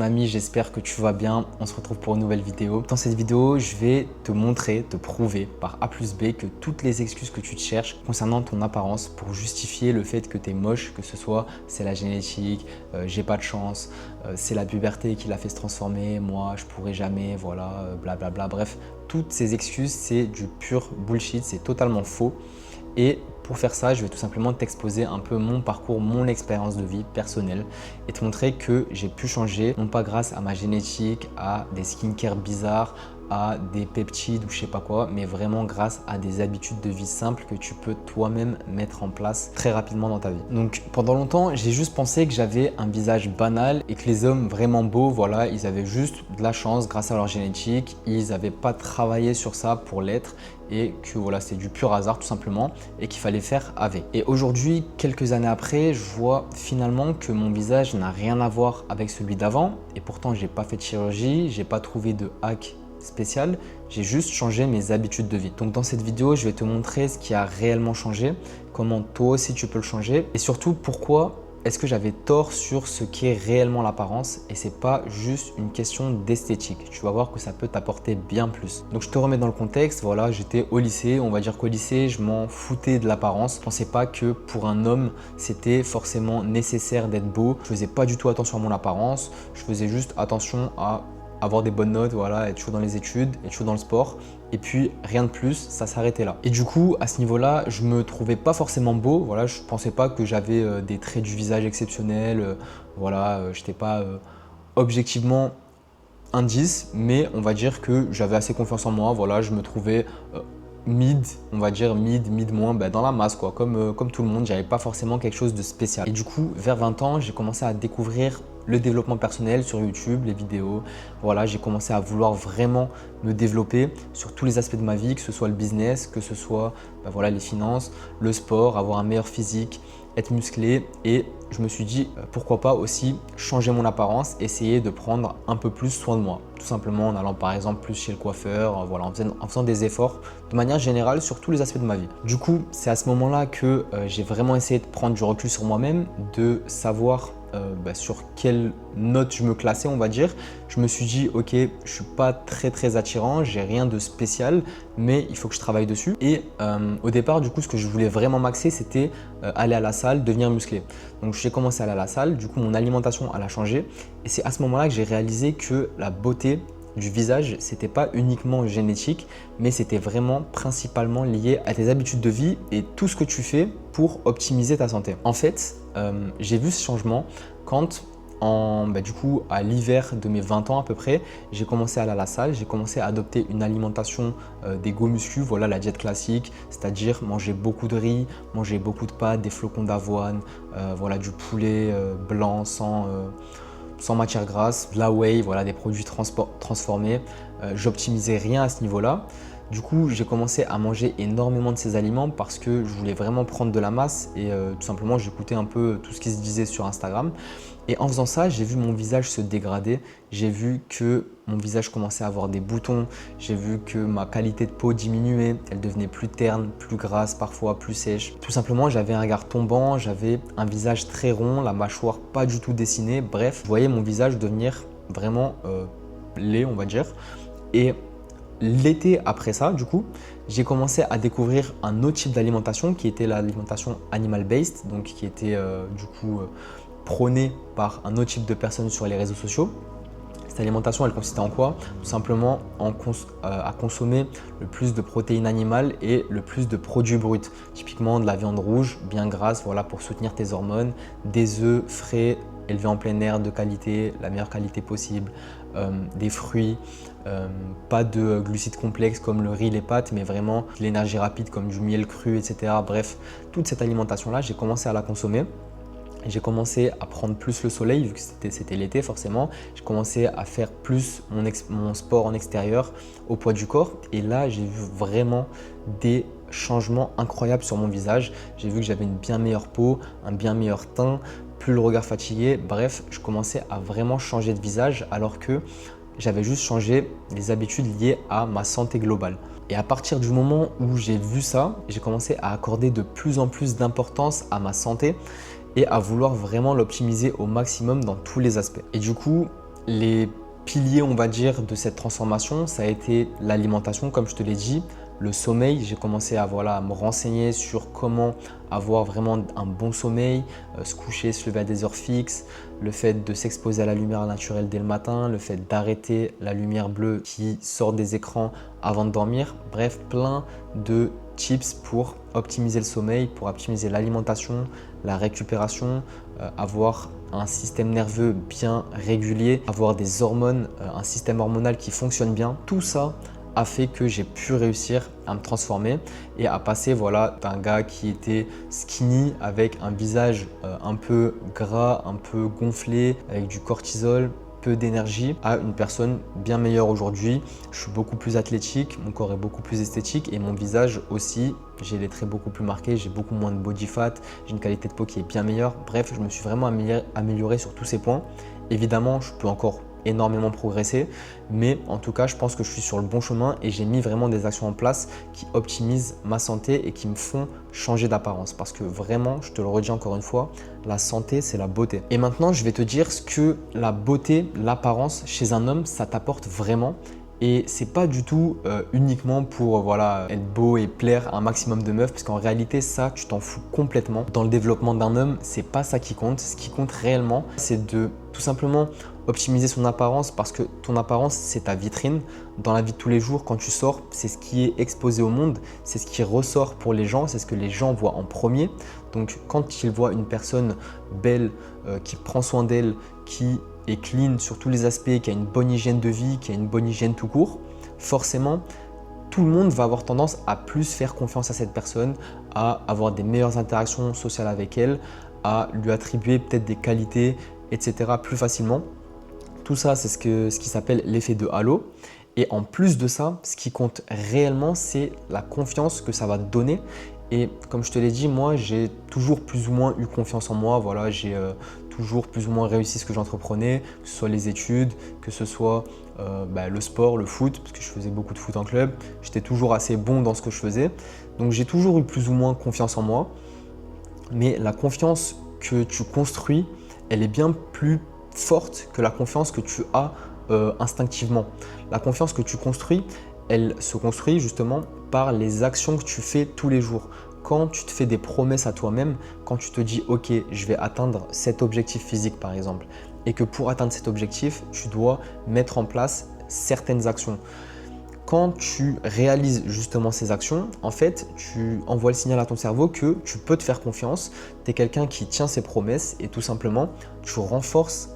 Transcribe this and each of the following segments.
mon ami, j'espère que tu vas bien. On se retrouve pour une nouvelle vidéo. Dans cette vidéo, je vais te montrer, te prouver par A plus B que toutes les excuses que tu te cherches concernant ton apparence pour justifier le fait que tu es moche, que ce soit c'est la génétique, j'ai pas de chance, c'est la puberté qui l'a fait se transformer, moi je pourrais jamais, voilà, blablabla. Bref, toutes ces excuses, c'est du pur bullshit, c'est totalement faux. Et pour faire ça, je vais tout simplement t'exposer un peu mon parcours, mon expérience de vie personnelle et te montrer que j'ai pu changer, non pas grâce à ma génétique, à des skincare bizarres, à des peptides ou je sais pas quoi, mais vraiment grâce à des habitudes de vie simples que tu peux toi-même mettre en place très rapidement dans ta vie. Donc pendant longtemps, j'ai juste pensé que j'avais un visage banal et que les hommes vraiment beaux, voilà, ils avaient juste de la chance grâce à leur génétique, ils n'avaient pas travaillé sur ça pour l'être et que voilà, c'est du pur hasard tout simplement et qu'il fallait faire avec. Et aujourd'hui, quelques années après, je vois finalement que mon visage n'a rien à voir avec celui d'avant et pourtant j'ai pas fait de chirurgie, j'ai pas trouvé de hack spécial, j'ai juste changé mes habitudes de vie. Donc dans cette vidéo, je vais te montrer ce qui a réellement changé, comment toi aussi tu peux le changer et surtout pourquoi est-ce que j'avais tort sur ce qu'est réellement l'apparence et c'est pas juste une question d'esthétique. Tu vas voir que ça peut t'apporter bien plus. Donc je te remets dans le contexte, voilà, j'étais au lycée, on va dire qu'au lycée, je m'en foutais de l'apparence. Je pensais pas que pour un homme, c'était forcément nécessaire d'être beau. Je faisais pas du tout attention à mon apparence, je faisais juste attention à avoir des bonnes notes, voilà, être toujours dans les études, être toujours dans le sport. Et puis rien de plus, ça s'arrêtait là. Et du coup, à ce niveau-là, je me trouvais pas forcément beau. Voilà, je pensais pas que j'avais des traits du visage exceptionnels. Voilà, j'étais pas objectivement un 10, mais on va dire que j'avais assez confiance en moi. Voilà, je me trouvais mid, on va dire mid moins, dans la masse quoi, comme tout le monde, j'avais pas forcément quelque chose de spécial. Et du coup, vers 20 ans, j'ai commencé à découvrir le développement personnel sur YouTube, les vidéos. Voilà, j'ai commencé à vouloir vraiment me développer sur tous les aspects de ma vie, que ce soit le business, que ce soit voilà, les finances, le sport, avoir un meilleur physique, être musclé et je me suis dit pourquoi pas aussi changer mon apparence, essayer de prendre un peu plus soin de moi. Tout simplement en allant par exemple plus chez le coiffeur, voilà, en faisant des efforts de manière générale sur tous les aspects de ma vie. Du coup, c'est à ce moment-là que j'ai vraiment essayé de prendre du recul sur moi-même, de savoir sur quelle note je me classais, on va dire. Je me suis dit, ok, je suis pas très attirant, j'ai rien de spécial, mais il faut que je travaille dessus. Et au départ, du coup, ce que je voulais vraiment maxer, c'était aller à la salle, devenir musclé. Donc j'ai commencé à aller à la salle, du coup mon alimentation elle a changé. Et c'est à ce moment-là que j'ai réalisé que la beauté du visage, c'était pas uniquement génétique, mais c'était vraiment principalement lié à tes habitudes de vie et tout ce que tu fais pour optimiser ta santé. En fait, j'ai vu ce changement quand du coup, à l'hiver de mes 20 ans à peu près, j'ai commencé à aller à la salle, j'ai commencé à adopter une alimentation des go muscu, voilà la diète classique, c'est-à-dire manger beaucoup de riz, manger beaucoup de pâtes, des flocons d'avoine, voilà du poulet blanc sans matière grasse, de la whey, voilà des produits transformés. J'optimisais rien à ce niveau-là. Du coup, j'ai commencé à manger énormément de ces aliments parce que je voulais vraiment prendre de la masse et tout simplement j'écoutais un peu tout ce qui se disait sur Instagram. Et en faisant ça, j'ai vu mon visage se dégrader, j'ai vu que mon visage commençait à avoir des boutons, j'ai vu que ma qualité de peau diminuait, elle devenait plus terne, plus grasse parfois, plus sèche. Tout simplement, j'avais un regard tombant, j'avais un visage très rond, la mâchoire pas du tout dessinée, bref, je voyais mon visage devenir vraiment laid, on va dire. Et l'été après ça, du coup, j'ai commencé à découvrir un autre type d'alimentation qui était l'alimentation animal-based, donc qui était prônée par un autre type de personnes sur les réseaux sociaux. Cette alimentation, elle consistait en quoi? Tout simplement à consommer le plus de protéines animales et le plus de produits bruts. Typiquement de la viande rouge, bien grasse, voilà, pour soutenir tes hormones, des œufs frais, élevés en plein air de qualité, la meilleure qualité possible, des fruits, pas de glucides complexes comme le riz, les pâtes, mais vraiment de l'énergie rapide comme du miel cru, etc. Bref, toute cette alimentation-là, j'ai commencé à la consommer. J'ai commencé à prendre plus le soleil, vu que c'était l'été forcément. J'ai commencé à faire plus mon sport en extérieur au poids du corps. Et là, j'ai vu vraiment des changements incroyables sur mon visage. J'ai vu que j'avais une bien meilleure peau, un bien meilleur teint, plus le regard fatigué. Bref, je commençais à vraiment changer de visage alors que j'avais juste changé les habitudes liées à ma santé globale. Et à partir du moment où j'ai vu ça, j'ai commencé à accorder de plus en plus d'importance à ma santé et à vouloir vraiment l'optimiser au maximum dans tous les aspects. Et du coup, Les piliers, on va dire, de cette transformation, ça a été l'alimentation, comme je te l'ai dit, le sommeil. J'ai commencé à, à me renseigner sur comment avoir vraiment un bon sommeil, se coucher, se lever à des heures fixes, le fait de s'exposer à la lumière naturelle dès le matin, le fait d'arrêter la lumière bleue qui sort des écrans avant de dormir. Bref, plein de tips pour optimiser le sommeil, pour optimiser l'alimentation, la récupération, avoir un système nerveux bien régulier, avoir des hormones, un système hormonal qui fonctionne bien. Tout ça a fait que j'ai pu réussir à me transformer et à passer d'un gars qui était skinny avec un visage un peu gras, un peu gonflé, avec du cortisol, peu d'énergie, à une personne bien meilleure aujourd'hui. Je suis beaucoup plus athlétique, mon corps est beaucoup plus esthétique et mon visage aussi. J'ai les traits beaucoup plus marqués, j'ai beaucoup moins de body fat, j'ai une qualité de peau qui est bien meilleure. Bref, je me suis vraiment amélioré sur tous ces points. Évidemment, je peux encore énormément progressé, mais en tout cas je pense que je suis sur le bon chemin et j'ai mis vraiment des actions en place qui optimisent ma santé et qui me font changer d'apparence, parce que vraiment, je te le redis encore une fois, la santé c'est la beauté. Et maintenant je vais te dire ce que la beauté, l'apparence chez un homme ça t'apporte vraiment. Et c'est pas du tout uniquement pour être beau et plaire à un maximum de meufs, parce qu'en réalité ça tu t'en fous complètement. Dans le développement d'un homme, c'est pas ça qui compte. Ce qui compte réellement, c'est de tout simplement optimiser son apparence, parce que ton apparence c'est ta vitrine. Dans la vie de tous les jours, quand tu sors, c'est ce qui est exposé au monde, c'est ce qui ressort pour les gens, c'est ce que les gens voient en premier. Donc quand ils voient une personne belle, qui prend soin d'elle, qui est clean sur tous les aspects, qui a une bonne hygiène de vie, qui a une bonne hygiène tout court, forcément, tout le monde va avoir tendance à plus faire confiance à cette personne, à avoir des meilleures interactions sociales avec elle, à lui attribuer peut-être des qualités, etc. plus facilement. Tout ça, c'est ce qui s'appelle l'effet de halo. Et en plus de ça, ce qui compte réellement, c'est la confiance que ça va te donner. Et comme je te l'ai dit, moi, j'ai toujours plus ou moins eu confiance en moi. J'ai toujours plus ou moins réussi ce que j'entreprenais, que ce soit les études, que ce soit le sport, le foot, parce que je faisais beaucoup de foot en club. J'étais toujours assez bon dans ce que je faisais. Donc, j'ai toujours eu plus ou moins confiance en moi. Mais la confiance que tu construis, elle est bien plus forte que la confiance que tu as instinctivement. La confiance que tu construis, elle se construit justement par les actions que tu fais tous les jours. Quand tu te fais des promesses à toi-même, quand tu te dis « Ok, je vais atteindre cet objectif physique par exemple » et que pour atteindre cet objectif, tu dois mettre en place certaines actions. Quand tu réalises justement ces actions, en fait, tu envoies le signal à ton cerveau que tu peux te faire confiance, tu es quelqu'un qui tient ses promesses et tout simplement, tu renforces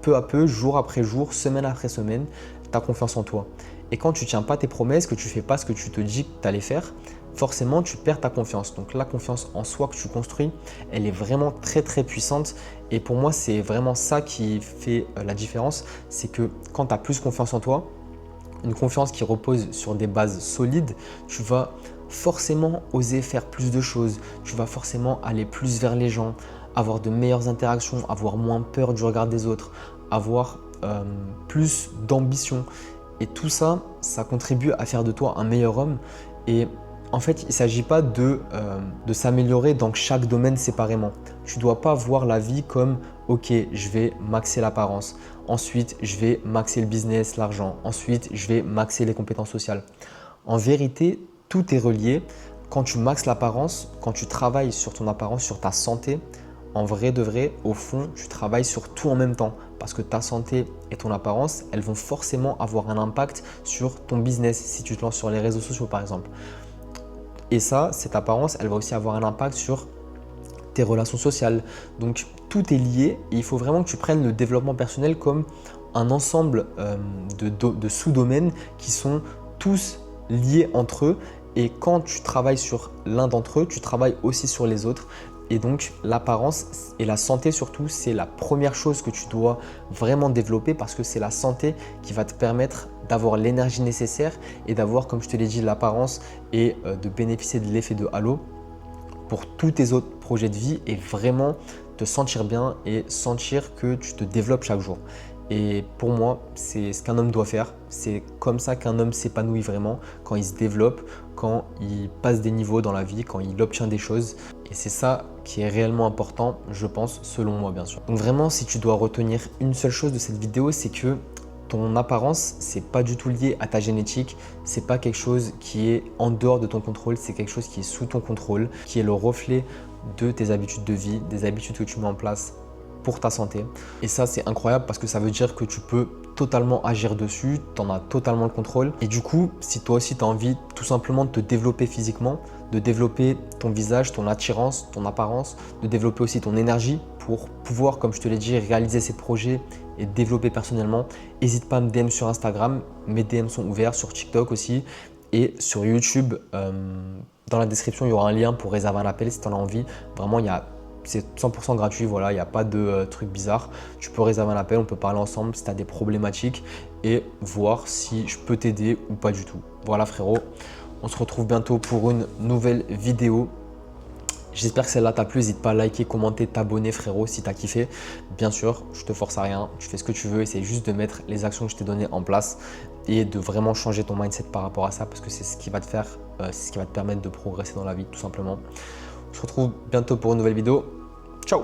peu à peu, jour après jour, semaine après semaine, ta confiance en toi. Et quand tu ne tiens pas tes promesses, que tu ne fais pas ce que tu te dis que tu allais faire, forcément, tu perds ta confiance. Donc la confiance en soi que tu construis, elle est vraiment très très puissante. Et pour moi, c'est vraiment ça qui fait la différence. C'est que quand tu as plus confiance en toi, une confiance qui repose sur des bases solides, tu vas forcément oser faire plus de choses. Tu vas forcément aller plus vers les gens, avoir de meilleures interactions, avoir moins peur du regard des autres, avoir plus d'ambition. Et tout ça, ça contribue à faire de toi un meilleur homme. Et en fait, il ne s'agit pas de s'améliorer dans chaque domaine séparément. Tu ne dois pas voir la vie comme « Ok, je vais maxer l'apparence. Ensuite, je vais maxer le business, l'argent. Ensuite, je vais maxer les compétences sociales. » En vérité, tout est relié. Quand tu maxes l'apparence, quand tu travailles sur ton apparence, sur ta santé, en vrai de vrai, au fond, tu travailles sur tout en même temps, parce que ta santé et ton apparence, elles vont forcément avoir un impact sur ton business si tu te lances sur les réseaux sociaux par exemple. Et ça, cette apparence, elle va aussi avoir un impact sur tes relations sociales. Donc tout est lié et il faut vraiment que tu prennes le développement personnel comme un ensemble de sous-domaines qui sont tous liés entre eux. Et quand tu travailles sur l'un d'entre eux, tu travailles aussi sur les autres. Et donc l'apparence et la santé surtout, c'est la première chose que tu dois vraiment développer, parce que c'est la santé qui va te permettre d'avoir l'énergie nécessaire et d'avoir, comme je te l'ai dit, l'apparence et de bénéficier de l'effet de halo pour tous tes autres projets de vie et vraiment te sentir bien et sentir que tu te développes chaque jour. Et pour moi, c'est ce qu'un homme doit faire. C'est comme ça qu'un homme s'épanouit vraiment, quand il se développe, quand il passe des niveaux dans la vie, quand il obtient des choses. Et c'est ça qui est réellement important, je pense, selon moi bien sûr. Donc vraiment, si tu dois retenir une seule chose de cette vidéo, c'est que ton apparence, c'est pas du tout lié à ta génétique, c'est pas quelque chose qui est en dehors de ton contrôle, c'est quelque chose qui est sous ton contrôle, qui est le reflet de tes habitudes de vie, des habitudes que tu mets en place pour ta santé. Et ça, c'est incroyable parce que ça veut dire que tu peux totalement agir dessus, tu en as totalement le contrôle. Et du coup, si toi aussi tu as envie tout simplement de te développer physiquement, de développer ton visage, ton attirance, ton apparence, de développer aussi ton énergie pour pouvoir, comme je te l'ai dit, réaliser ces projets et développer personnellement, n'hésite pas à me DM sur Instagram, mes DM sont ouverts, sur TikTok aussi et sur YouTube. Dans la description, il y aura un lien pour réserver un appel si tu en as envie. Vraiment, c'est 100% gratuit, voilà, il n'y a pas de truc bizarre. Tu peux réserver un appel, on peut parler ensemble si tu as des problématiques et voir si je peux t'aider ou pas du tout. Voilà frérot, on se retrouve bientôt pour une nouvelle vidéo. J'espère que celle-là t'a plu, n'hésite pas à liker, commenter, t'abonner frérot si t'as kiffé. Bien sûr, je te force à rien, tu fais ce que tu veux, essaye juste de mettre les actions que je t'ai données en place et de vraiment changer ton mindset par rapport à ça parce que c'est ce qui va te faire, c'est ce qui va te permettre de progresser dans la vie tout simplement. On se retrouve bientôt pour une nouvelle vidéo. Ciao!